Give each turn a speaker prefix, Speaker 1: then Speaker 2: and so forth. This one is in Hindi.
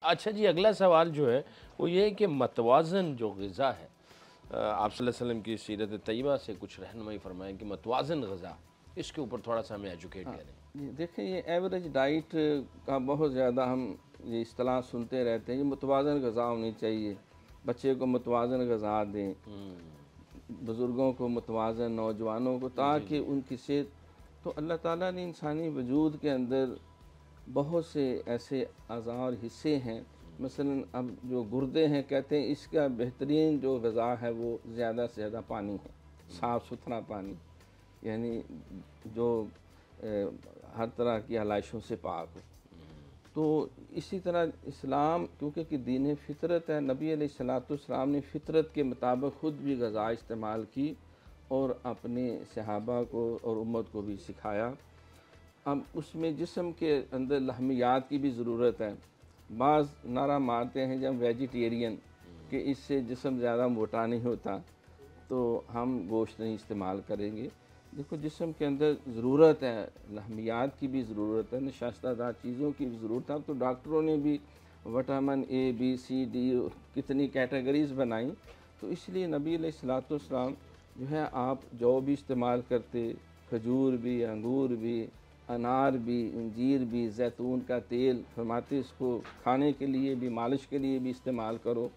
Speaker 1: अच्छा जी, अगला सवाल जो है वो ये है कि मतवाज़न जो ग़िज़ा है, आप सल्लल्लाहु अलैहि वसल्लम की सीरत तैयबा से कुछ रहनुमाई फ़रमाएँ कि मतवाज़न ग़िज़ा, इसके ऊपर थोड़ा-सा हमें एजुकेट
Speaker 2: हाँ,
Speaker 1: करें।
Speaker 2: जी देखिए ये एवरेज डाइट का बहुत ज़्यादा हम ये इस्तिलाह सुनते रहते हैं, ये मुतवाज़न ग़िज़ा होनी चाहिए। बच्चे को मुतवाज़न ग़िज़ा दें,
Speaker 1: हुँ।
Speaker 2: बुज़ुर्गों को मुतवाज़न, नौजवानों को,
Speaker 1: जी,
Speaker 2: ताकि
Speaker 1: जी।
Speaker 2: उनकी सेहत। तो अल्लाह ताला ने इंसानी वजूद के अंदर बहुत से ऐसे अज़ा और हिस्से हैं, मसलन अब जो गुर्दे हैं, कहते हैं इसका बेहतरीन जो ग़िज़ा है वो ज़्यादा से ज़्यादा पानी है, साफ़ सुथरा पानी, यानी जो हर तरह की आलाइशों से पाक हो। तो इसी तरह इस्लाम क्योंकि कि दीन फ़ितरत है, नबी अलैहिस्सलाम ने फ़ितरत के मुताबिक ख़ुद भी ग़िज़ा इस्तेमाल की और अपने सहाबा को और उम्मत को भी सिखाया। अब उसमें जिस्म के अंदर लहमियात की भी ज़रूरत है। बाज़ नारा मारते हैं जब वेजिटेरियन कि इससे जिस्म ज़्यादा मोटा नहीं होता, तो हम गोश्त नहीं इस्तेमाल करेंगे। देखो जिस्म के अंदर ज़रूरत है, लहमियात की भी ज़रूरत है, नशास्तदार चीज़ों की भी ज़रूरत है। अब तो डॉक्टरों ने भी vitamin A, B, C, D कितनी कैटेगरीज़ बनाई। तो इसलिए नबी अलैहिस्सलाम जो है, आप जो भी इस्तेमाल करते, खजूर भी, अंगूर भी, अनार भी, अंजीर भी, ज़ैतून का तेल फरमाते इसको खाने के लिए भी, मालिश के लिए भी इस्तेमाल करो।